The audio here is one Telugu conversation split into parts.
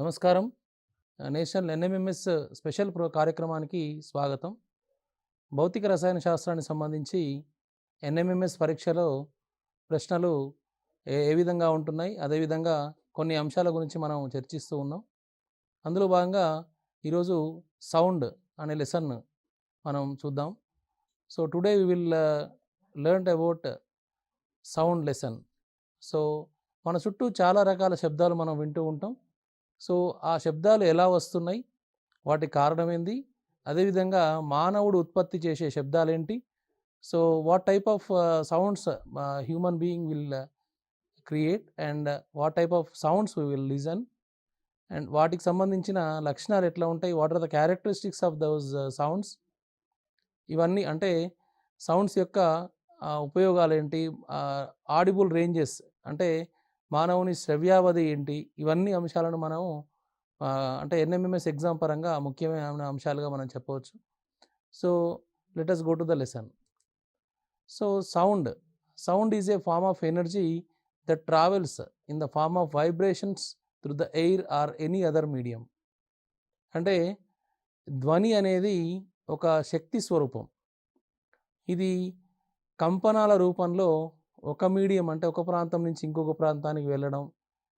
నమస్కారం. నేషనల్ ఎన్ఎంఎంఎస్ స్పెషల్ కార్యక్రమానికి స్వాగతం. భౌతిక రసాయన శాస్త్రానికి సంబంధించి ఎన్ఎంఎంఎస్ పరీక్షలో ప్రశ్నలు ఏ విధంగా ఉంటున్నాయి, అదేవిధంగా కొన్ని అంశాల గురించి మనం చర్చిస్తూ ఉన్నాం. అందులో భాగంగా ఈరోజు సౌండ్ అనే లెసన్ మనం చూద్దాం. So today we will learn about sound lesson. So మన చుట్టూ చాలా రకాల శబ్దాలు మనం వింటూ ఉంటాం. సో ఆ శబ్దాలు ఎలా వస్తున్నాయి, వాటి కారణం ఏంది, అదేవిధంగా మానవుడు ఉత్పత్తి చేసే శబ్దాలు ఏంటి, so what type of sounds human being will create and what type of sounds we will listen and వాటికి సంబంధించిన లక్షణాలు ఎట్లా ఉంటాయి, what are the characteristics of those sounds, ఇవన్నీ అంటే సౌండ్స్ యొక్క ఉపయోగాలు ఏంటి, ఆడిబుల్ రేంజెస్ అంటే మానవుని శ్రవ్యావధి ఏంటి, ఇవన్నీ అంశాలను మనం అంటే ఎన్ఎంఎంఎస్ ఎగ్జామ్ పరంగా ముఖ్యమైన అంశాలుగా మనం చెప్పవచ్చు. So let us go to the lesson. So sound is a form of energy that travels in the form of vibrations through the air or any other medium. అంటే ధ్వని అనేది ఒక శక్తి స్వరూపం. ఇది కంపనాల రూపంలో ఒక మీడియం అంటే ఒక ప్రాంతం నుంచి ఇంకొక ప్రాంతానికి వెళ్ళడం,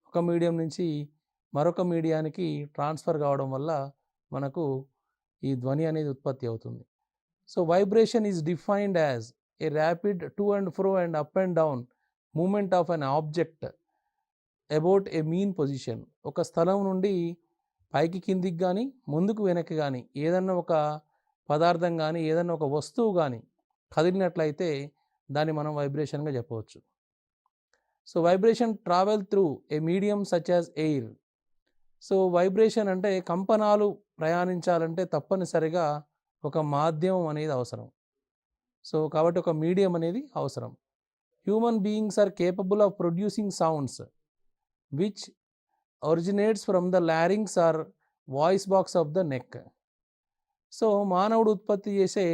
ఒక మీడియం నుంచి మరొక మీడియానికి ట్రాన్స్ఫర్ కావడం వల్ల మనకు ఈ ధ్వని అనేది ఉత్పత్తి అవుతుంది. So vibration is defined as a rapid to and fro and up and down movement of an object about a mean position. ఒక స్థలం నుండి పైకి కిందికి కానీ ముందుకు వెనక్కి కానీ ఏదన్నా ఒక పదార్థం కానీ ఏదన్నా ఒక వస్తువు కానీ కదిలినట్లయితే దాన్ని మనం వైబ్రేషన్గా చెప్పవచ్చు. సో వైబ్రేషన్ ట్రావెల్ త్రూ ఏ medium such as air. So vibration అంటే కంపనాలు ప్రయాణించాలంటే తప్పనిసరిగా ఒక మాధ్యమం అనేది అవసరం. సో కాబట్టి ఒక మీడియం అనేది అవసరం. Human beings are capable of producing sounds which originates from the larynx or voice box of the neck. So మానవుడు ఉత్పత్తి చేసే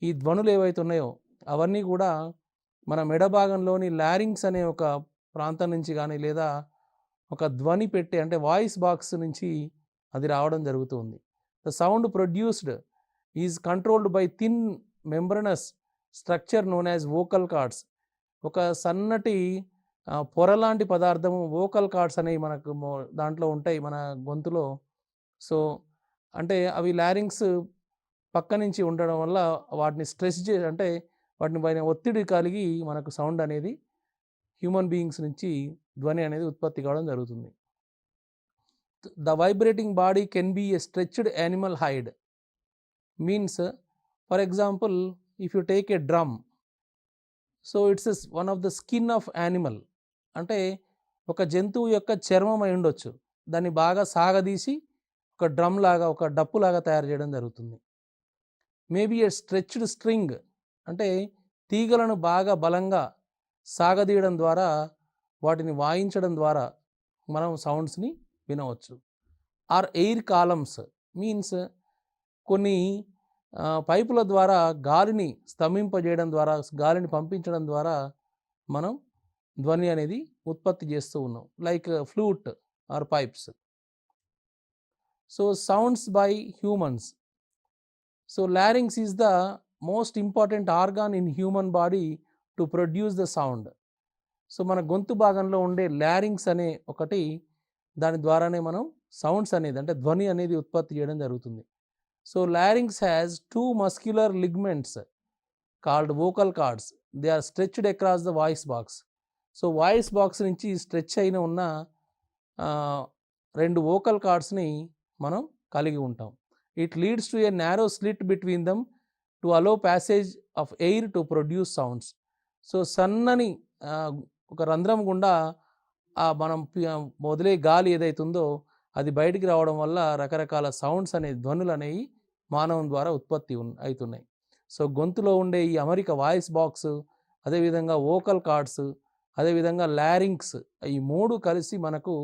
ఈ ధ్వనులు ఏవైతే ఉన్నాయో అవన్నీ కూడా మన మెడ భాగంలోని లారింగ్స్ అనే ఒక ప్రాంతం నుంచి కానీ లేదా ఒక ధ్వని పెట్టే అంటే వాయిస్ బాక్స్ నుంచి అది రావడం జరుగుతుంది. The sound produced is controlled by thin membranous structure known as vocal cords. ఒక సన్నటి పొరలాంటి పదార్థము వోకల్ కార్డ్స్ అనేవి మనకు దాంట్లో ఉంటాయి మన గొంతులో. సో అంటే అవి లారింగ్స్ పక్క నుంచి ఉండడం వల్ల వాటిని స్ట్రెస్ చేసి అంటే వాటిని పైన ఒత్తిడి కలిగి మనకు సౌండ్ అనేది హ్యూమన్ బీయింగ్స్ నుంచి ధ్వని అనేది ఉత్పత్తి కావడం జరుగుతుంది. The vibrating body can be a stretched animal hide. Means for example if you take a drum, so it's one of the skin of animal. అంటే ఒక జంతువు యొక్క చర్మం అయి ఉండొచ్చు, దాన్ని బాగా సాగదీసి ఒక డ్రమ్ లాగా ఒక డప్పు లాగా తయారు చేయడం జరుగుతుంది. మేబీ ఏ స్ట్రెచ్డ్ స్ట్రింగ్ అంటే తీగలను బాగా బలంగా సాగదీయడం ద్వారా వాటిని వాయించడం ద్వారా మనం సౌండ్స్ని వినవచ్చు. ఆర్ ఎయిర్ కాలమ్స్ మీన్స్ కొన్ని పైపుల ద్వారా గాలిని స్తంభింపజేయడం ద్వారా గాలిని పంపించడం ద్వారా మనం ధ్వని అనేది ఉత్పత్తి చేస్తూ ఉన్నాం, like flute or pipes. So sounds by humans. So larynx is the most important organ in human body to produce the sound. So మన గొంతు భాగంలో ఉండే లారింగ్స్ అనే ఒకటి, దాని ద్వారానే మనం సౌండ్స్ అనేది అంటే ధ్వని అనేది ఉత్పత్తి చేయడం జరుగుతుంది. So లారింగ్స్ has 2 muscular ligaments called vocal cords. They are stretched across the voice box. So voice box నుంచి స్ట్రెచ్ అయిన ఉన్న 2 వోకల్ కార్డ్స్ని మనం కలిగి ఉంటాం. It leads to a narrow slit between them to allow passage of air to produce sounds. So సన్నని ఒక రంధ్రం గుండా మనం వదిలే గాలి ఏదైతుందో అది బయటికి రావడం వల్ల రకరకాల సౌండ్స్ అనే ధ్వనులు అనేవి మానవం ద్వారా ఉత్పత్తి అవుతున్నాయి. సో గొంతులో ఉండే ఈ అమరిక వాయిస్ బాక్స్, అదేవిధంగా వోకల్ కార్డ్స్, అదేవిధంగా లారింగ్స్, ఈ 3 కలిసి మనకు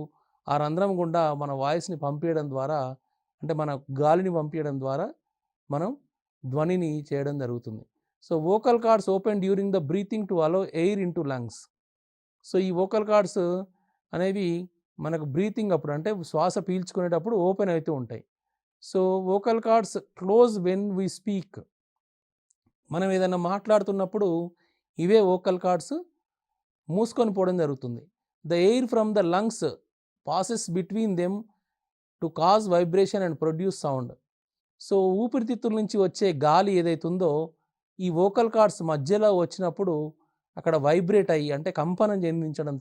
ఆ రంధ్రం గుండా మన వాయిస్ని పంపించడం ద్వారా అంటే మన గాలిని పంపించడం ద్వారా మనం ధ్వనిని చేయడం జరుగుతుంది. So vocal cords open during the breathing to allow air into lungs. So ఈ వోకల్ కార్డ్స్ అనేవి మనకు బ్రీతింగ్ అప్పుడు అంటే శ్వాస పీల్చుకునేటప్పుడు ఓపెన్ అవుతూ ఉంటాయి. So vocal cards close when we speak. మనం ఏదైనా మాట్లాడుతున్నప్పుడు ఇవే వోకల్ కార్డ్స్ మూసుకొని పోవడం జరుగుతుంది. The air from the lungs passes between them to cause vibration and produce sound. So ఊపిరితిత్తుల నుంచి వచ్చే గాలి ఏదైతే ఉందో ఈ వోకల్ కార్డ్స్ మధ్యలో వచ్చినప్పుడు అక్కడ వైబ్రేట్ అయ్యి అంటే కంపనం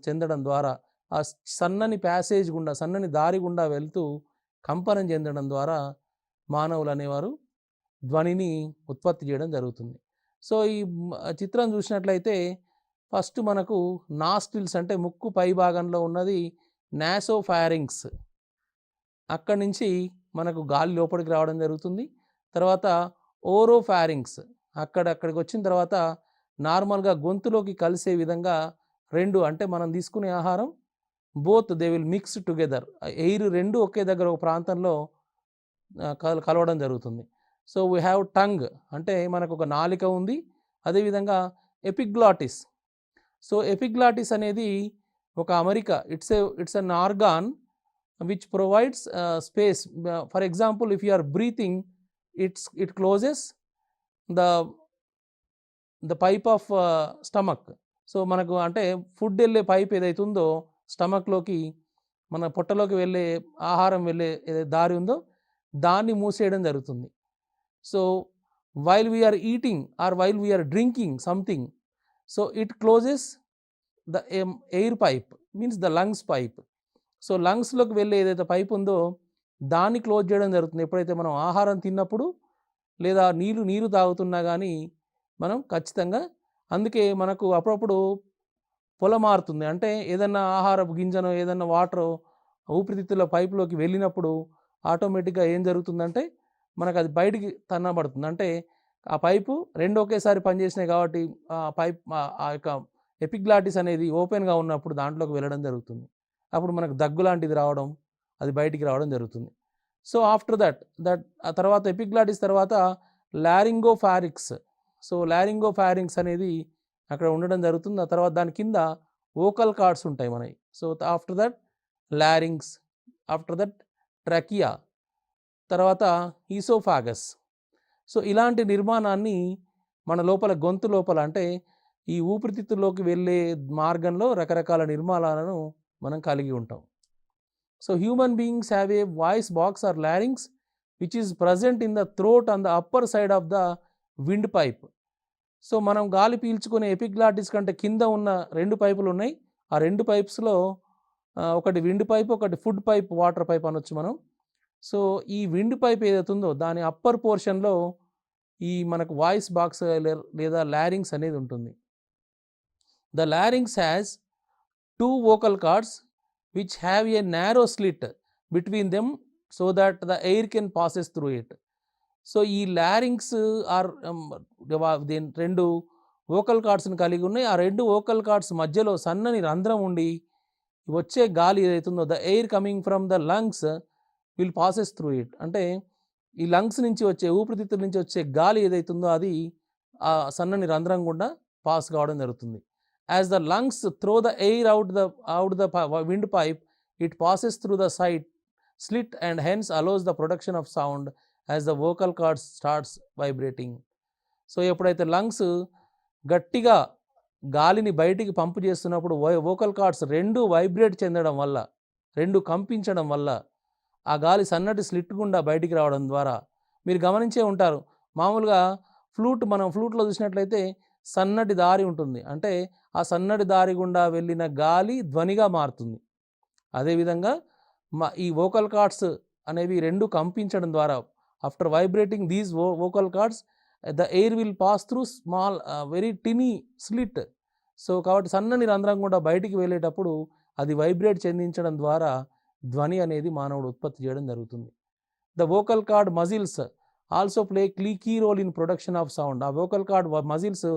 చెందడం ద్వారా ఆ సన్నని ప్యాసేజ్ గుండా సన్నని దారి గుండా వెళ్తూ కంపనం చెందడం ద్వారా మానవులు అనేవారు ధ్వనిని ఉత్పత్తి చేయడం జరుగుతుంది. సో ఈ చిత్రం చూసినట్లయితే ఫస్ట్ మనకు నాస్ట్రిల్స్ అంటే ముక్కు పై భాగంలో ఉన్నది నాసోఫారింగ్స్, అక్కడి నుంచి మనకు గాలి లోపలికి రావడం జరుగుతుంది. తర్వాత ఓరోఫారింగ్స్, అక్కడికి వచ్చిన తర్వాత నార్మల్గా గొంతులోకి కలిసే విధంగా రెండు అంటే మనం తీసుకునే ఆహారం both they will mix together, air రెండు ఒకే దగ్గర ఒక ప్రాంతంలో కలవడం జరుగుతుంది. సో వీ హ్యావ్ టంగ్ అంటే మనకు ఒక నాలిక ఉంది. అదేవిధంగా ఎపిగ్లాటిస్. సో ఎపిగ్లాటిస్ అనేది ఒక అమరిక, it's an organ which provides space. For example, if you are breathing, it closes the pipe of stomach. So మనకు అంటే ఫుడ్ వెళ్ళే పైప్ ఏదైతే ఉందో స్టమక్లోకి మన పొట్టలోకి వెళ్ళే ఆహారం వెళ్ళే ఏదైతే దారి ఉందో దాన్ని మూసేయడం జరుగుతుంది. So while we are eating or while we are drinking something, so it closes the air pipe, means the lungs pipe. So లంగ్స్లోకి వెళ్ళే ఏదైతే పైప్ ఉందో దాన్ని క్లోజ్ చేయడం జరుగుతుంది ఎప్పుడైతే మనం ఆహారం తిన్నప్పుడు లేదా నీరు తాగుతున్నా కానీ మనం ఖచ్చితంగా. అందుకే మనకు అప్పుడప్పుడు పొలమారుతుంది అంటే ఏదన్నా ఆహారపు గింజనో ఏదన్నా వాటరో ఊపిరితిత్తుల పైపులోకి వెళ్ళినప్పుడు ఆటోమేటిక్గా ఏం జరుగుతుందంటే మనకు అది బయటికి తన్నబడుతుంది. అంటే ఆ పైపు రెండు ఒకేసారి పనిచేసినాయి కాబట్టి ఆ యొక్క ఎపిగ్లాటిస్ అనేది ఓపెన్గా ఉన్నప్పుడు దాంట్లోకి వెళ్ళడం జరుగుతుంది. అప్పుడు మనకు దగ్గు లాంటిది రావడం, అది బయటికి రావడం జరుగుతుంది. సో ఆఫ్టర్ దట్ ఆ తర్వాత ఎపిగ్లాటిస్ తర్వాత లారింగోఫారింక్స్. సో లారింగోఫారింక్స్ అనేది అక్కడ ఉండడం జరుగుతుంది. ఆ తర్వాత దాని కింద వోకల్ కార్డ్స్ ఉంటాయి మనవి. So after that లారింగ్స్, after that trachea, తర్వాత ఈసోఫాగస్. సో ఇలాంటి నిర్మాణాన్ని మన లోపల గొంతు లోపల అంటే ఈ ఊపిరితిత్తుల్లోకి వెళ్ళే మార్గంలో రకరకాల నిర్మాణాలను మనం కలిగి ఉంటాం. So human beings have a voice box or larynx which is present in the throat on the upper side of the wind pipe. So మనం గాలి పీల్చుకునే ఎపిగ్లాటిస్ కంటే కింద ఉన్న రెండు పైపులు ఉన్నాయి. ఆ రెండు పైప్స్లో ఒకటి విండ్ పైప్, ఒకటి ఫుడ్ పైప్, వాటర్ పైప్ అనొచ్చు మనం. సో ఈ విండ్ పైప్ ఏదైతే ఉందో దాని అప్పర్ పోర్షన్లో ఈ మనకు వాయిస్ బాక్స్ లేదా లారింగ్స్ అనేది ఉంటుంది. The లారింగ్స్ has two vocal cords which have a narrow slit between them so that the air can passes through it. So ఈ లారింగ్స్ ఆర్ రెండు వోకల్ కార్డ్స్ని కలిగి ఉన్నాయి. ఆ రెండు వోకల్ కార్డ్స్ మధ్యలో సన్నని రంధ్రం ఉండి వచ్చే గాలి ఏదైతుందో the air coming from the lungs will passes through it. అంటే ఈ లంగ్స్ నుంచి వచ్చే ఊపిరితిత్తుల నుంచి వచ్చే గాలి ఏదైతుందో అది ఆ సన్నని రంధ్రం గుండా పాస్ కావడం జరుగుతుంది. As the lungs throw the air out the windpipe, it passes through the slit and hence allows the production of sound as the vocal cords starts vibrating. So ఎప్పుడైతే లంగ్స్ గట్టిగా గాలిని బయటికి పంపు చేస్తున్నప్పుడు వోకల్ కార్డ్స్ రెండు వైబ్రేట్ చెందడం వల్ల, రెండు కంపించడం వల్ల ఆ గాలి సన్నటి స్లిట్ గుండా బయటికి రావడం ద్వారా మీరు గమనించే ఉంటారు. మామూలుగా మనం ఫ్లూట్లో చూసినట్లయితే సన్నటి దారి ఉంటుంది, అంటే ఆ సన్నటి దారి గుండా వెళ్ళిన గాలి ధ్వనిగా మారుతుంది. అదేవిధంగా ఈ వోకల్ కార్డ్స్ అనేవి రెండు కంపించడం ద్వారా after vibrating these vocal cords the air will pass through small very tiny slit. So కాబట్టి సన్నని రంధ్రం కూడా బయటికి వెళ్ళేటప్పుడు అది వైబ్రేట్ చెందించడం ద్వారా ధ్వని అనేది మానవుడు ఉత్పత్తి చేయడం జరుగుతుంది. The vocal cord muscles also play key role in production of sound. ఆ vocal cord muscles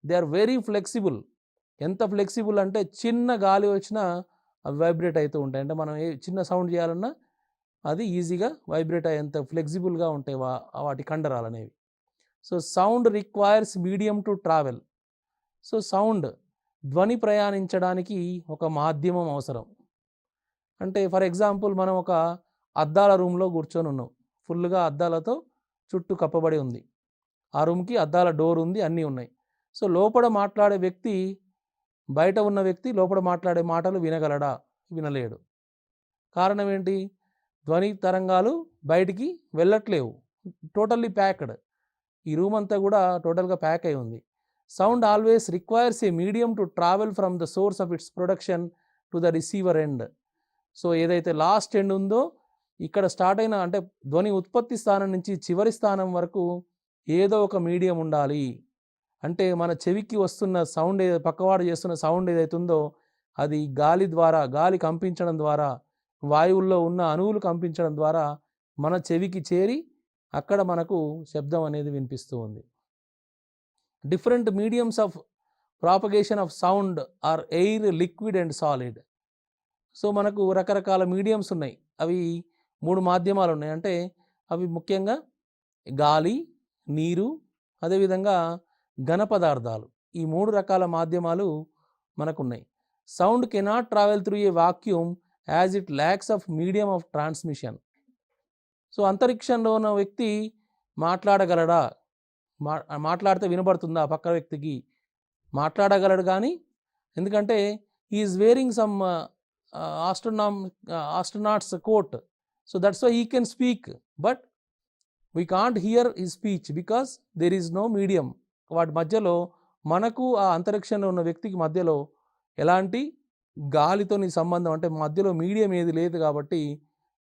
they are very flexible. ఎంత ఫ్లెక్సిబుల్ అంటే చిన్న గాలి వచ్చినా అవి వైబ్రేట్ అవుతూ ఉంటాయి. అంటే మనం చిన్న సౌండ్ చేయాలన్నా అది ఈజీగా వైబ్రేట్ అయ్యేంత ఫ్లెక్సిబుల్గా ఉంటాయి వాటి కండరాలు అనేవి. So sound requires medium to travel. So ధ్వని ప్రయాణించడానికి ఒక మాధ్యమం అవసరం. అంటే ఫర్ ఎగ్జాంపుల్ మనం ఒక అద్దాల రూమ్లో కూర్చొని ఉన్నాం, ఫుల్గా అద్దాలతో చుట్టూ కప్పబడి ఉంది. ఆ రూమ్కి అద్దాల డోర్ ఉంది, అన్నీ ఉన్నాయి. సో లోపల మాట్లాడే వ్యక్తి, బయట ఉన్న వ్యక్తి లోపల మాట్లాడే మాటలు వినగలడా? వినలేడు. కారణం ఏంటి? ధ్వని తరంగాలు బయటికి వెళ్ళట్లేవు, టోటల్లీ ప్యాక్డ్. ఈ రూమ్ అంతా కూడా టోటల్గా ప్యాక్ అయి ఉంది. Sound always requires a medium to travel from the source of it's production to the receiver end. So ఏదైతే లాస్ట్ ఎండ్ ఉందో, ఇక్కడ స్టార్ట్ అయిన అంటే ధ్వని ఉత్పత్తి స్థానం నుంచి చివరి స్థానం వరకు ఏదో ఒక మీడియం ఉండాలి. అంటే మన చెవికి వస్తున్న సౌండ్, పక్కవాడు చేస్తున్న సౌండ్ ఏదైతే ఉందో అది గాలి ద్వారా, గాలి కంపించడం ద్వారా, వాయువుల్లో ఉన్న అణువులు కంపించడం ద్వారా మన చెవికి చేరి అక్కడ మనకు శబ్దం అనేది వినిపిస్తూ ఉంది. Different mediums of propagation of sound are air, liquid and solid. So మనకు రకరకాల మీడియమ్స్ ఉన్నాయి. అవి 3 మాధ్యమాలు ఉన్నాయి. అంటే అవి ముఖ్యంగా గాలి, నీరు, అదేవిధంగా ఘన పదార్థాలు. ఈ 3 రకాల మాధ్యమాలు మనకున్నాయి. Sound cannot travel through a vacuum as it lacks of medium of transmission. So అంతరిక్షంలో ఉన్న వ్యక్తి మాట్లాడగలడా? మాట్లాడితే వినబడుతుందా పక్క వ్యక్తికి? మాట్లాడగలడు, కానీ ఎందుకంటే is wearing some astronaut's coat, so that's why he can speak, but we can't hear his speech because there is no medium. వాటి మధ్యలో మనకు ఆ అంతరిక్షంలో ఉన్న వ్యక్తికి మధ్యలో ఎలాంటి గాలితోని సంబంధం, అంటే మధ్యలో మీడియం ఏది లేదు కాబట్టి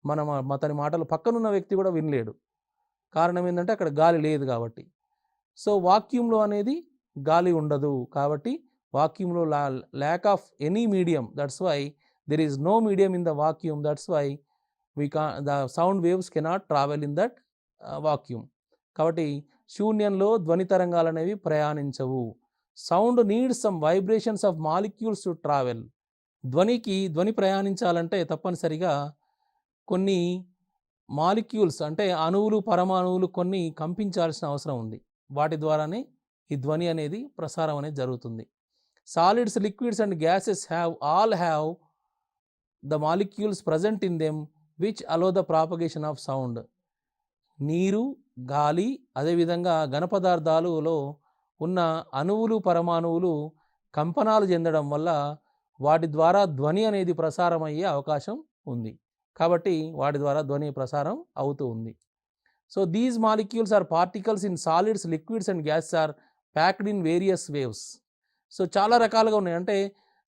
మనం అతని మాటలు పక్కనున్న వ్యక్తి కూడా వినలేడు. కారణం ఏంటంటే అక్కడ గాలి లేదు కాబట్టి. సో వాక్యూమ్లో అనేది గాలి ఉండదు కాబట్టి వాక్యూమ్లో lack of any medium, that's why there is no medium in the vacuum, that's why the sound waves cannot travel in that vacuum. కాబట్టి శూన్యంలో ధ్వని తరంగాలు అనేవి ప్రయాణించవు. Sound needs some vibrations of molecules to travel. ధ్వని ప్రయాణించాలంటే తప్పనిసరిగా కొన్ని మాలిక్యూల్స్, అంటే అణువులు, పరమాణువులు కొన్ని కంపించాల్సిన అవసరం ఉంది. వాటి ద్వారానే ఈ ధ్వని అనేది ప్రసారం అనేది జరుగుతుంది. Solids, liquids and gases all have the molecules present in them which allow the propagation of sound. నీరు, గాలి, అదేవిధంగా ఘనపదార్థాలలో ఉన్న అణువులు, పరమాణువులు కంపనాలు చెందడం వల్ల వాటి ద్వారా ధ్వని అనేది ప్రసారం అయ్యే అవకాశం ఉంది. కాబట్టి వాటి ద్వారా ధ్వని ప్రసారం అవుతూ ఉంది. So these molecules or particles in solids, liquids and gases are packed in various waves. So చాలా రకాలుగా ఉన్నాయి. అంటే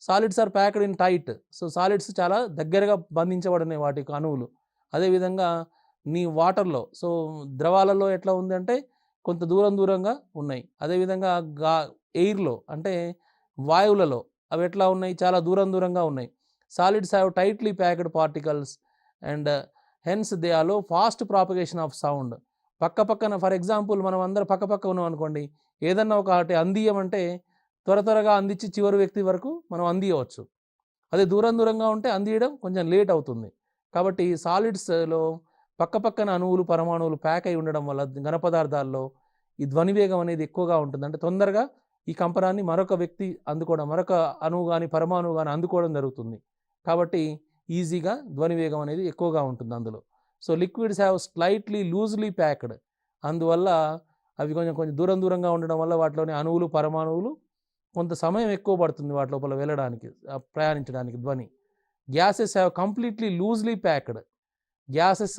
solids are packed in tight. So solids చాలా దగ్గరగా బంధించబడినాయి వాటికి అణువులు. అదేవిధంగా వాటర్లో, సో ద్రవాలలో ఎట్లా ఉంది అంటే కొంత దూరంగా ఉన్నాయి. అదేవిధంగా ఎయిర్లో, అంటే వాయువులలో అవి ఎట్లా ఉన్నాయి? చాలా దూరంగా ఉన్నాయి. Solids have tightly packed particles and hence they allow fast propagation of sound. పక్కన ఫర్ ఎగ్జాంపుల్ మనం అందరం పక్క ఉన్నాం అనుకోండి, ఏదన్నా ఒకటి అందియమంటే త్వరగా అందించి చివరి వ్యక్తి వరకు మనం అందియవచ్చు. అదే దూరంగా ఉంటే అందియడం కొంచెం లేట్ అవుతుంది. కాబట్టి సాలిడ్స్లో పక్కన అణువులు, పరమాణువులు ప్యాక్ అయి ఉండడం వల్ల ఘనపదార్థాల్లో ఈ ధ్వని వేగం అనేది ఎక్కువగా ఉంటుంది. అంటే తొందరగా ఈ కంపనాన్ని మరొక వ్యక్తి అందుకోవడం, మరొక అణువు కానీ పరమాణువు కానీ అందుకోవడం జరుగుతుంది. కాబట్టి ఈజీగా ధ్వని వేగం అనేది ఎక్కువగా ఉంటుంది అందులో. So liquids have slightly loosely packed. అందువల్ల అవి కొంచెం దూరంగా ఉండడం వల్ల వాటిలోని అణువులు, పరమాణువులు కొంత సమయం ఎక్కువ పడుతుంది వాటి లోపల వెళ్ళడానికి, ప్రయాణించడానికి ధ్వని. Gases have completely loosely packed. Gases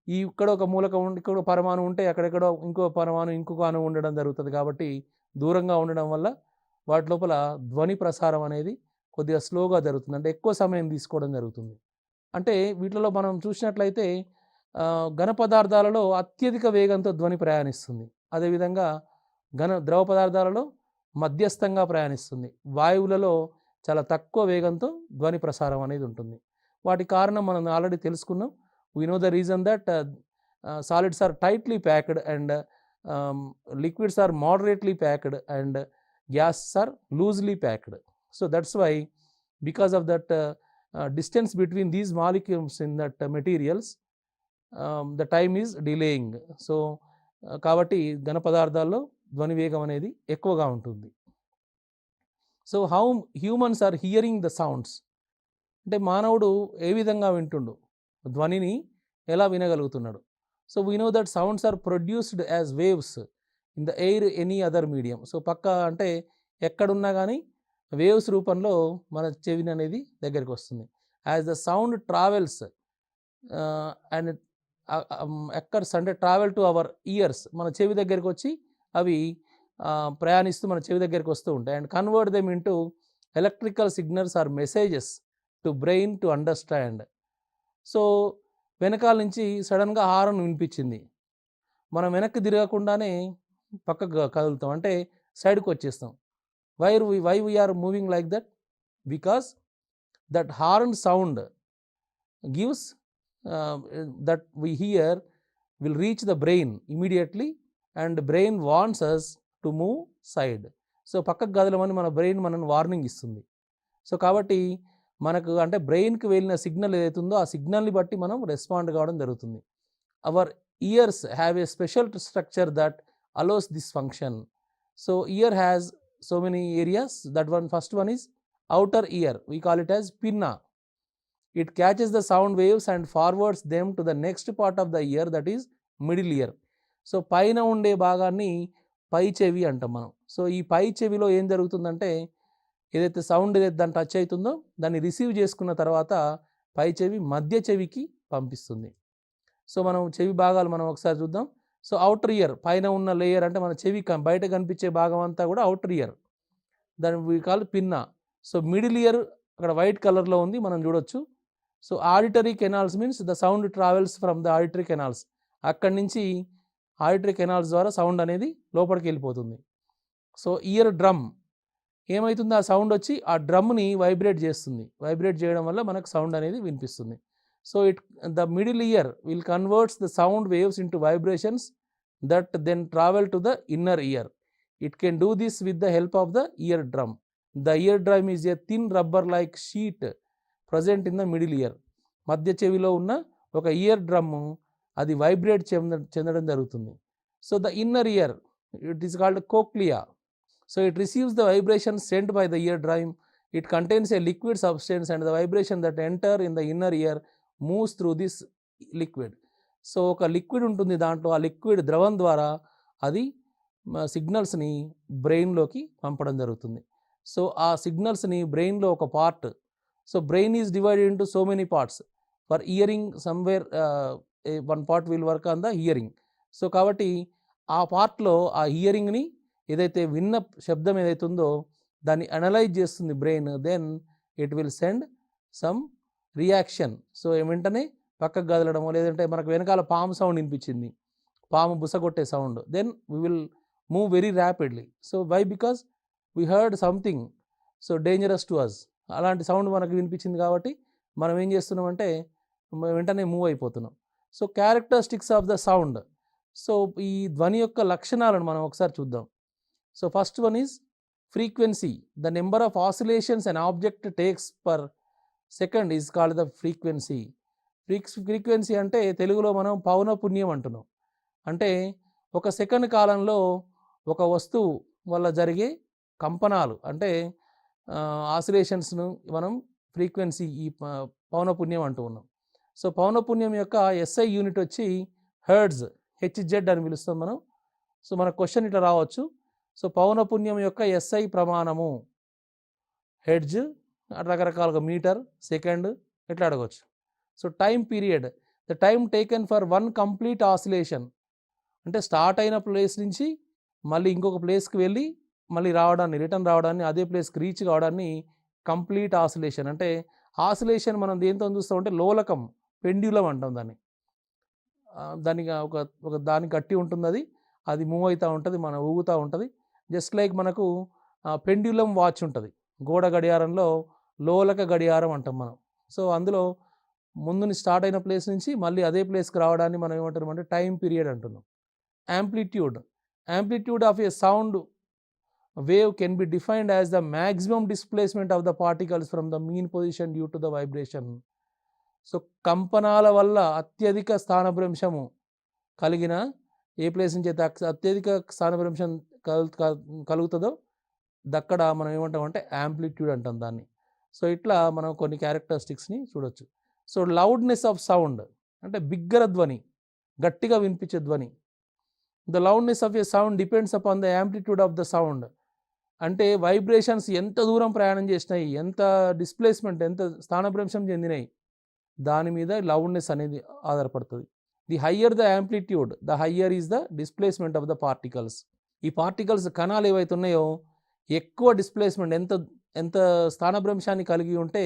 ఇక్కడ ఒక మూలక ఉండి ఇక్కడ పరమాణు ఉంటే అక్కడెక్కడో ఇంకో పరమాణు, ఇంకొక అణువు ఉండడం జరుగుతుంది. కాబట్టి దూరంగా ఉండడం వల్ల వాటి లోపల ధ్వని ప్రసారం అనేది కొద్దిగా స్లోగా జరుగుతుంది, అంటే ఎక్కువ సమయం తీసుకోవడం జరుగుతుంది. అంటే వీటిలో మనం చూసినట్లయితే ఘన పదార్థాలలో అత్యధిక వేగంతో ధ్వని ప్రయాణిస్తుంది. అదేవిధంగా ద్రవ పదార్థాలలో మధ్యస్థంగా ప్రయాణిస్తుంది. వాయువులలో చాలా తక్కువ వేగంతో ధ్వని ప్రసారం అనేది ఉంటుంది. వాటి కారణం మనం ఆల్రెడీ తెలుసుకున్నాం. We know the reason that solids are tightly packed and liquids are moderately packed and gases are loosely packed. So that's why, because of that distance between these molecules in that materials, the time is delaying. So కాబట్టి ఘన పదార్థాల్లో ధ్వని వేగం అనేది ఎక్కువగా ఉంటుంది. So how humans are hearing the sounds. అంటే మానవుడు ఏ విధంగా వింటుండు, ధ్వనిని ఎలా వినగలుగుతున్నాడు. So we know that sounds are produced as waves in the air any other medium. So పక్క అంటే ఎక్కడున్నా కానీ వేవ్స్ రూపంలో మన చెవిని అనేది దగ్గరికి వస్తుంది. As the sound travels and acres అంటే ట్రావెల్ టు అవర్ ఇయర్స్, మన చెవి దగ్గరికి వచ్చి అవి ప్రయాణిస్తూ మన చెవి దగ్గరికి వస్తూ ఉంటాయి. And convert them into electrical signals or messages to brain to understand. So వెనకాల నుంచి సడన్గా హారన్ వినిపించింది, మనం వెనక్కి తిరగకుండానే పక్కకు కదులుతాం, అంటే సైడ్కి వచ్చేస్తాం. Why we are moving like that? Because that horn sound gives that we hear will reach the brain immediately and brain wants us to move side. So పక్కకు కదలమని మన బ్రెయిన్ మనల్ని వార్నింగ్ ఇస్తుంది. సో కాబట్టి మనకు అంటే బ్రెయిన్కి వెళ్ళిన సిగ్నల్ ఏదైతుందో ఆ సిగ్నల్ని బట్టి మనం రెస్పాండ్ కావడం జరుగుతుంది. Our ears have a special structure that allows this function. So ear has so many areas. That one, first one is outer ear, we call it as pinna. It catches the sound waves and forwards them to the next part of the ear, that is middle ear. So పైన ఉండే భాగాన్ని పై చెవి అంటాం మనం. సో ఈ పై చెవిలో ఏం జరుగుతుందంటే ఏదైతే సౌండ్ ఏదైతే దాన్ని టచ్ అవుతుందో దాన్ని రిసీవ్ చేసుకున్న తర్వాత పై చెవి మధ్య చెవికి పంపిస్తుంది. సో మనం చెవి భాగాలు మనం ఒకసారి చూద్దాం. సో అవుటర్ ఇయర్ పైన ఉన్న లేయర్ అంటే మన చెవి బయట కనిపించే భాగం అంతా కూడా అవుటర్ ఇయర్, దాని we call pinna. So middle ear అక్కడ వైట్ కలర్లో ఉంది, మనం చూడొచ్చు. So auditory canals means the sound travels from the auditory canals, అక్కడి నుంచి ఆడిటరీ కెనాల్స్ ద్వారా సౌండ్ అనేది లోపలికి వెళ్ళిపోతుంది. సో ఇయర్ డ్రమ్ ఏమవుతుంది, ఆ సౌండ్ వచ్చి ఆ డ్రమ్ని వైబ్రేట్ చేస్తుంది, వైబ్రేట్ చేయడం వల్ల మనకు సౌండ్ అనేది వినిపిస్తుంది. So the middle ear will converts the sound waves into vibrations that then travel to the inner ear. It can do this with the help of the ear drum. The ear drum is a thin rubber like sheet present in the middle ear. మధ్య చెవిలో ఉన్న ఒక ఇయర్ డ్రమ్ అది వైబ్రేట్ చెందడం జరుగుతుంది. So the inner ear, it is called cochlea. So it receives the vibration sent by the ear drum. It contains A liquid substance and the vibration that enter in the inner ear moves through this liquid. So ఒక లిక్విడ్ ఉంటుంది దాంట్లో, ఆ లిక్విడ్ ద్రవం ద్వారా అది సిగ్నల్స్ని బ్రెయిన్లోకి పంపడం జరుగుతుంది. సో ఆ సిగ్నల్స్ని బ్రెయిన్లో ఒక part, so brain is divided into so many parts. For hearing somewhere one part will work on the hearing. So కాబట్టి ఆ పార్ట్లో ఆ హియరింగ్ని ఏదైతే విన్న శబ్దం ఏదైతే ఉందో దాన్ని అనలైజ్ చేస్తుంది brain. Then it will send some reaction. So వెంటనే పక్కకు కదలడమో లేదంటే మనకు వెనకాల పాము సౌండ్ వినిపించింది, పాము బుసగొట్టే sound, then we will move very rapidly. So why? Because we heard something so dangerous to us. అలాంటి సౌండ్ మనకు వినిపించింది కాబట్టి మనం ఏం చేస్తున్నామంటే వెంటనే మూవ్ అయిపోతున్నాం. So characteristics of the sound. So ఈ ధ్వని యొక్క లక్షణాలను మనం ఒకసారి చూద్దాం. So first one is frequency. The number of oscillations an object takes per second is called the frequency. Frequency అంటే తెలుగులో మనం పౌనపున్యం అంటున్నాం. అంటే ఒక సెకండ్ కాలంలో ఒక వస్తువు వల్ల జరిగే కంపనాలు అంటే ఆసిలేషన్స్ను మనం ఫ్రీక్వెన్సీ ఈ పౌనపున్యం అంటూ ఉన్నాం. సో పౌనపున్యం యొక్క ఎస్ఐ యూనిట్ వచ్చి హెర్ట్జ్, హెచ్జెడ్ అని పిలుస్తాం మనం. సో మన క్వశ్చన్ ఇట్లా రావచ్చు. సో పౌనపున్యం యొక్క ఎస్ఐ ప్రమాణము హెర్ట్జ్, రకరకాలుగా మీటర్, సెకండ్ ఎట్లా అడగవచ్చు. So time period, the time taken for one complete oscillation, అంటే స్టార్ట్ అయిన ప్లేస్ నుంచి మళ్ళీ ఇంకొక ప్లేస్కి వెళ్ళి మళ్ళీ రావడాన్ని, రిటర్న్ రావడాన్ని, అదే ప్లేస్కి రీచ్ కావడాన్ని కంప్లీట్ ఆసిలేషన్. అంటే ఆసిలేషన్ మనం దేంతో చూస్తామంటే లోలకం, పెండ్యులం అంటాం దాన్ని. దానికి ఒక దానికి కట్టి ఉంటుంది, అది మూవ్ అవుతూ ఉంటుంది, మనం ఊగుతూ ఉంటుంది. జస్ట్ లైక్ మనకు పెండ్యులం వాచ్ ఉంటుంది, గోడ గడియారంలో లోలక గడియారం అంటాం మనం. సో అందులో ముందుని స్టార్ట్ అయిన ప్లేస్ నుంచి మళ్ళీ అదే ప్లేస్కి రావడాన్ని మనం ఏమంటాం అంటే టైం పీరియడ్ అంటున్నాం. Amplitude of a sound wave can be defined as the maximum displacement of the particles from the mean position due to the vibration. So కంపనాల వల్ల అత్యధిక స్థానభ్రంశము కలిగిన ఏ ప్లేస్ నుంచి అయితే అత్యధిక స్థానభ్రంశం కలుగుతుందో అక్కడ మనం ఏమంటామంటే యాంప్లిట్యూడ్ అంటాం దాన్ని. సో ఇట్లా మనం కొన్ని క్యారెక్టరిస్టిక్స్ని చూడొచ్చు. సో లౌడ్నెస్ ఆఫ్ సౌండ్ అంటే బిగ్గర ధ్వని, గట్టిగా వినిపించే ధ్వని. The loudness of a sound depends upon the amplitude of the sound. అంటే వైబ్రేషన్స్ ఎంత దూరం ప్రయాణం చేసినాయి, ఎంత డిస్ప్లేస్మెంట్, ఎంత స్థానభ్రంశం చెందినాయి, దాని మీద లౌడ్నెస్ అనేది ఆధారపడుతుంది. The higher the amplitude, the higher is the displacement of the particles. ఈ పార్టికల్స్ కణాలు ఏవైతే ఉన్నాయో ఎక్కువ డిస్ప్లేస్మెంట్, ఎంత ఎంత స్థానభ్రంశాన్ని కలిగి ఉంటే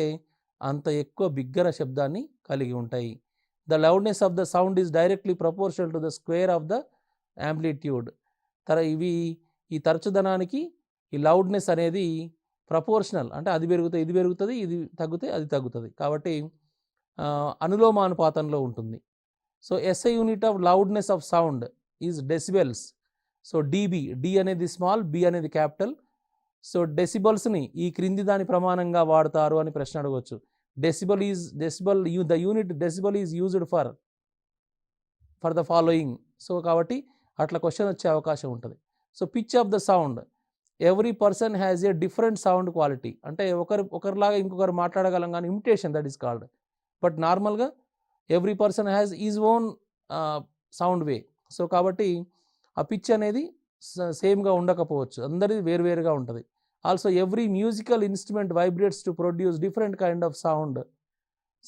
అంత ఎక్కువ బిగ్గర శబ్దాన్ని కలిగి ఉంటాయి. The loudness of the sound is directly proportional to the square of the amplitude. ఈ తరచుదనానికి ఈ లౌడ్నెస్ అనేది ప్రపోర్షనల్, అంటే అది పెరుగుతుంది ఇది పెరుగుతుంది, ఇది తగ్గితే అది తగ్గుతుంది. కాబట్టి అనులోమానుపాతంలో ఉంటుంది. So SI unit of loudness of sound is decibels. So DB, D అనేది స్మాల్, బి అనేది క్యాపిటల్. సో డెసిబల్స్ని ఈ క్రింది దాని ప్రమాణంగా వాడతారు అని ప్రశ్న అడగవచ్చు. The unit decibel is used for the following. So కాబట్టి అట్లా క్వశ్చన్ వచ్చే అవకాశం ఉంటుంది. So pitch of the sound, every person has a different sound quality. అంటే ఒకరిలాగా ఇంకొకరు మాట్లాడగలం కానీ imitation, that is called. But నార్మల్గా every person has is own sound way. So కాబట్టి ఆ పిచ్ అనేది సేమ్గా ఉండకపోవచ్చు, అందరిది వేరువేరుగా ఉంటుంది. Also every musical instrument vibrates to produce different kind of sound.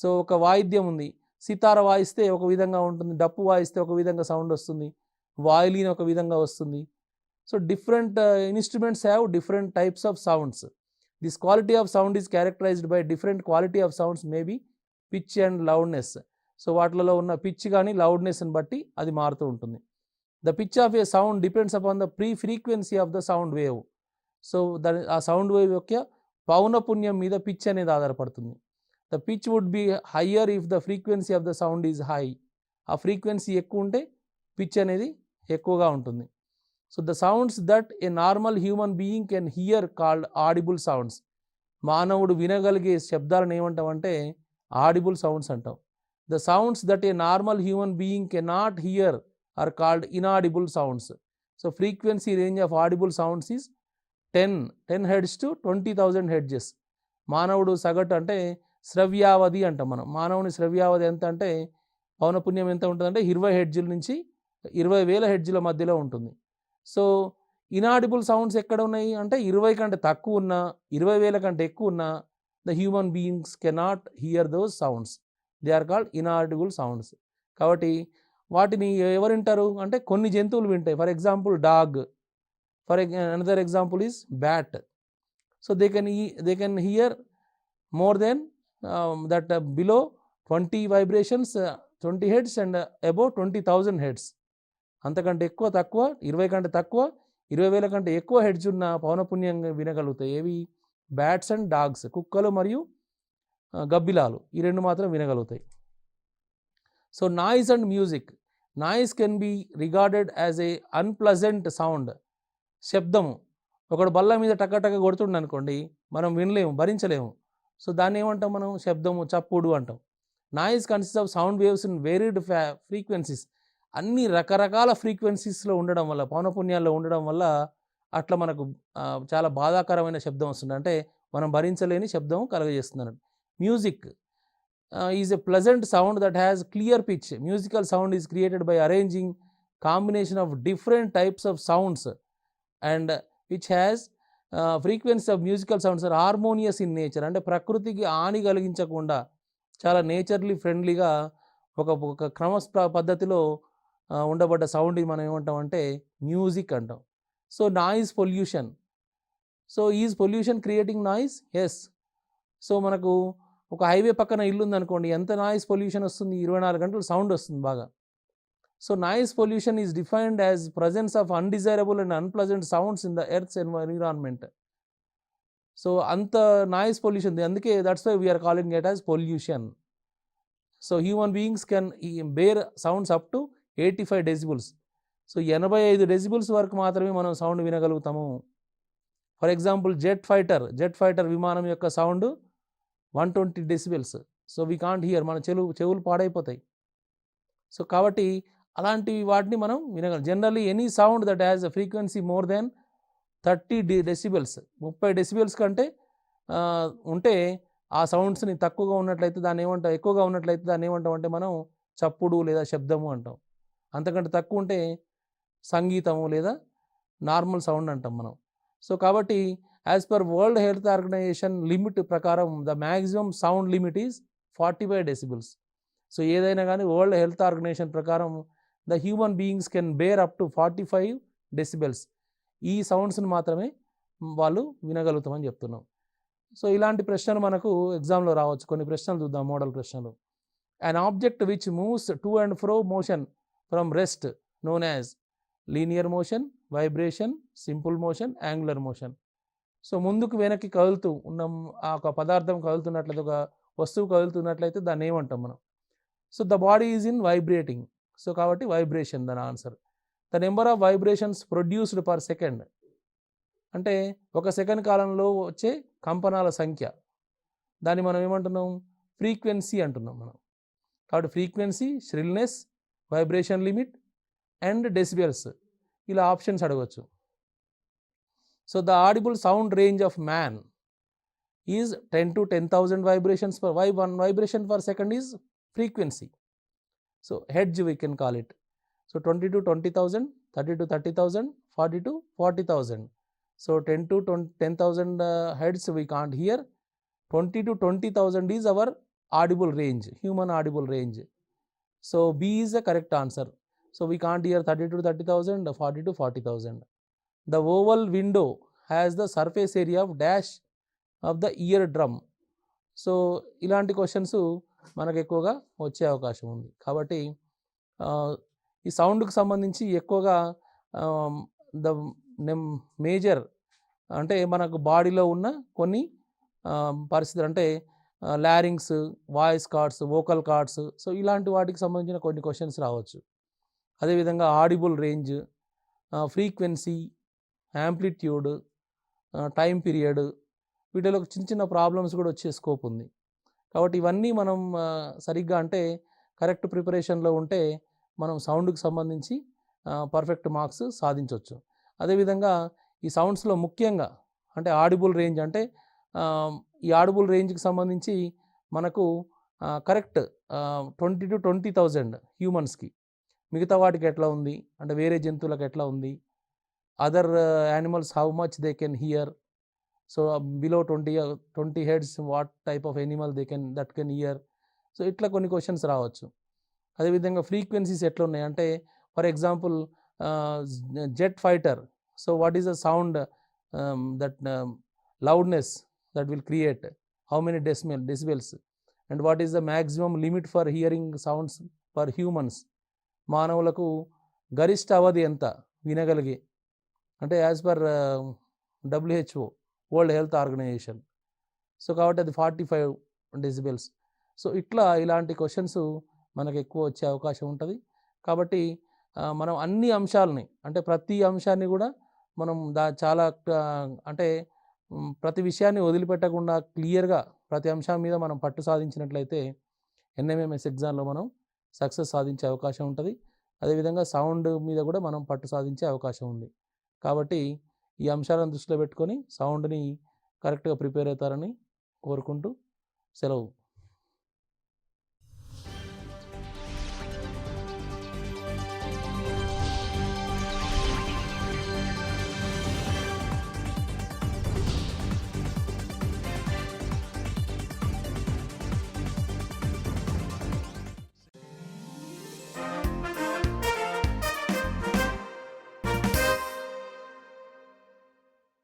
So ఒక వాయిద్యం ఉంది, సితార వాయిస్తే ఒక విధంగా ఉంటుంది, డప్పు వాయిస్తే ఒక విధంగా సౌండ్ వస్తుంది, వాయిలిన్ ఒక విధంగా వస్తుంది. So different instruments have different types of sounds. This quality of sound is characterised by different quality of sounds may be pitch and loudness. So వాటిలో ఉన్న పిచ్ కానీ లౌడ్నెస్ని బట్టి అది మారుతూ ఉంటుంది. The pitch of a sound depends upon the frequency of the sound wave. So ఆ సౌండ్ వేవ్ యొక్క పౌనపున్యం మీద పిచ్ అనేది ఆధారపడుతుంది. The pitch would be higher if the frequency of the sound is high. ఆ ఫ్రీక్వెన్సీ ఎక్కువ ఉంటే పిచ్ అనేది ఎక్కువగా ఉంటుంది. So the sounds that a normal human being can hear called audible sounds. మానవుడు వినగలిగే శబ్దాలను ఏమంటామంటే ఆడిబుల్ సౌండ్స్ అంటాం. The sounds that a normal human being can not hear are called inaudible sounds. So frequency range of audible sounds is 10 hertz to 20,000 hertz. మానవుడు సగటు అంటే శ్రవ్యావధి అంటాం మనం. మానవుని శ్రవ్యావధి ఎంత అంటే పౌనపున్యం ఎంత ఉంటుందంటే 20 హెడ్జుల నుంచి 20,000 హెడ్జుల మధ్యలో ఉంటుంది. సో ఇన్ఆడిబుల్ సౌండ్స్ ఎక్కడ ఉన్నాయి అంటే 20 కంటే తక్కువ ఉన్నా 20,000 కంటే ఎక్కువ ఉన్నా the human beings cannot hear those sounds. They are called inaudible sounds. కాబట్టి వాటిని ఎవరు వింటారు అంటే కొన్ని జంతువులు వింటాయి. For example dog, another example is bat. So they can hear more than that below 20 vibrations 20 hertz and above 20,000 hertz. అంతకంటే ఎక్కువ తక్కువ 20 కంటే తక్కువ 20,000 కంటే ఎక్కువ హెడ్స్ ఉన్న పౌనపున్యంగా వినగలుగుతాయి. ఏవి? బ్యాట్స్ అండ్ డాగ్స్, కుక్కలు మరియు గబ్బిలాలు, ఈ రెండు మాత్రం వినగలుగుతాయి. So noise and music. Noise can be regarded as a unpleasant sound. శబ్దము, ఒకడు బల్ల మీద టక్కటక్క కొడుతుండ అనుకోండి, మనం వినలేము, భరించలేము. సో దాన్ని ఏమంటాం మనం? శబ్దము, చప్పుడు అంటాం. Noise consist of sound waves in varied frequencies. అన్ని రకరకాల ఫ్రీక్వెన్సీస్లో ఉండడం వల్ల, పౌనపున్యాల్లో ఉండడం వల్ల అట్లా మనకు చాలా బాధాకరమైన శబ్దం వస్తుంది, అంటే మనం భరించలేని శబ్దం కలగజేస్తుంది. Music is a pleasant sound that has clear pitch. Musical sound is created by arranging combination of different types of sounds and which has frequency of musical sounds are harmonious in nature. అంటే ప్రకృతికి హాని కలిగించకుండా చాలా నేచర్లీ ఫ్రెండ్లీగా ఒక క్రమ పద్ధతిలో ఉండబడ్డ సౌండ్ని మనం ఏమంటామంటే మ్యూజిక్ అంటాం. So noise pollution. So is pollution creating noise? Yes. So మనకు ఒక హైవే పక్కన ఇల్లు ఉందనుకోండి, ఎంత నాయిస్ పొల్యూషన్ వస్తుంది? 24 గంటలు సౌండ్ వస్తుంది బాగా. So noise pollution is defined as presence of undesirable and unpleasant sounds in the earth's environment. So అంత నాయిస్ పొల్యూషన్, అందుకే that's why we are calling it as pollution. So human beings can bear sounds up to 85 decibels. So 85 decibels వరకు మాత్రమే మనం సౌండ్ వినగలుగుతాము. ఫర్ ఎగ్జాంపుల్ జెట్ ఫైటర్ విమానం యొక్క sound 120 decibels. So we can't hear, మన చెవులు పాడైపోతాయి. సో కాబట్టి అలాంటి వాటిని మనం వినగలం. Generally any sound that has a frequency more than 30 decibels, 30 decibels కంటే ఉంటే ఆ సౌండ్స్ని తక్కువగా ఉన్నట్లయితే దాన్ని ఏమంటాం, ఎక్కువగా ఉన్నట్లయితే దాన్ని ఏమంటాం అంటే మనం చప్పుడు లేదా శబ్దము అంటాం. అంతకంటే తక్కువ ఉంటే సంగీతము లేదా నార్మల్ సౌండ్ అంటాం మనం. సో కాబట్టి as per world health organization limit ప్రకారం the maximum sound limit is 45 decibels. So ఏదైనా కానీ వరల్డ్ హెల్త్ ఆర్గనైజేషన్ ప్రకారం the human beings can bear up to 45 decibels. ఈ సౌండ్స్ని మాత్రమే వాళ్ళు వినగలుగుతామని చెప్తున్నాం. సో ఇలాంటి ప్రశ్నలు మనకు ఎగ్జామ్లో రావచ్చు. కొన్ని ప్రశ్నలు చూద్దాం, మోడల్ ప్రశ్నలు. An object which moves to and fro motion from rest known as linear motion, vibration, simple motion, angular motion. So ముందుకు వెనక్కి కదులుతూ ఉన్న ఆ ఒక పదార్థం కదులుతున్నట్లయితే, ఒక వస్తువు కదులుతున్నట్లయితే దాన్ని ఏమంటాం మనం? So the body is in vibrating. So కాబట్టి వైబ్రేషన్ దాని answer. The number of vibrations produced per second అంటే ఒక సెకండ్ కాలంలో వచ్చే కంపనాల సంఖ్య, దాన్ని మనం ఏమంటున్నాం? ఫ్రీక్వెన్సీ అంటున్నాం మనం. కాబట్టి frequency, shrillness, vibration limit and decibels, ఇలా ఆప్షన్స్ అడగవచ్చు. So the audible sound range of man is 10 to 10,000 vibrations per 1 vibration per second is frequency. So hertz we can call it. So 20 to 20,000, 30 to 30,000, 40 to 40,000. So 10 to 10,000 hertz we can't hear. 20 to 20,000 is our audible range, human audible range. So B is the correct answer. So we can't hear 30 to 30,000, 40 to 40,000. The oval window has the surface area of dash of the ear drum. So ఇలాంటి క్వశ్చన్స్ మనకు ఎక్కువగా వచ్చే అవకాశం ఉంది. కాబట్టి ఈ సౌండ్కి సంబంధించి ఎక్కువగా ద మేజర్ అంటే మనకు బాడీలో ఉన్న కొన్ని పరిస్థితులు అంటే లారింగ్స్, voice cords, vocal cords, so ఇలాంటి వాటికి సంబంధించిన కొన్ని క్వశ్చన్స్ రావచ్చు. అదేవిధంగా audible range, frequency, amplitude, time period, వీటిలో చిన్న చిన్న ప్రాబ్లమ్స్ కూడా వచ్చే స్కోప్ ఉంది. కాబట్టి ఇవన్నీ మనం సరిగ్గా అంటే కరెక్ట్ ప్రిపరేషన్లో ఉంటే మనం సౌండ్కి సంబంధించి పర్ఫెక్ట్ మార్క్స్ సాధించవచ్చు. అదేవిధంగా ఈ సౌండ్స్లో ముఖ్యంగా అంటే ఆడిబుల్ రేంజ్ అంటే ఈ ఆడిబుల్ రేంజ్కి సంబంధించి మనకు కరెక్ట్ 20 to 20,000 హ్యూమన్స్కి, మిగతా వాటికి ఎట్లా ఉంది అంటే వేరే జంతువులకు ఎట్లా ఉంది, other animals how much they can here, so below 20 heads what type of Animal that can hear, so ఇట్లా కొన్ని క్వశ్చన్స్ రావచ్చు. అదేవిధంగా ఫ్రీక్వెన్సీస్ ఎట్లా ఉన్నాయి అంటే for example jet fighter, so what is the sound that loudness that will create, how many decibels, and what is the maximum limit for hearing sounds for humans. మానవులకు గరిష్ట అవధి ఎంత వినగలిగే అంటే as per WHO world health organisation, so కాబట్టి అది 45 డెసిబెల్స్. సో ఇలాంటి క్వశ్చన్స్ మనకు ఎక్కువ వచ్చే అవకాశం ఉంటుంది. కాబట్టి మనం అన్ని అంశాలని అంటే ప్రతి అంశాన్ని కూడా మనం చాలా అంటే ప్రతి విషయాన్ని వదిలిపెట్టకుండా క్లియర్గా ప్రతి అంశం మీద మనం పట్టు సాధించినట్లయితే NMMS ఎగ్జామ్లో మనం సక్సెస్ సాధించే అవకాశం ఉంటుంది. అదేవిధంగా సౌండ్ మీద కూడా మనం పట్టు సాధించే అవకాశం ఉంది. కాబట్టి ఈ అంశాలను దృష్టిలో పెట్టుకొని సౌండ్ని కరెక్ట్గా ప్రిపేర్ అవుతారని కోరుకుంటూ సెలవు.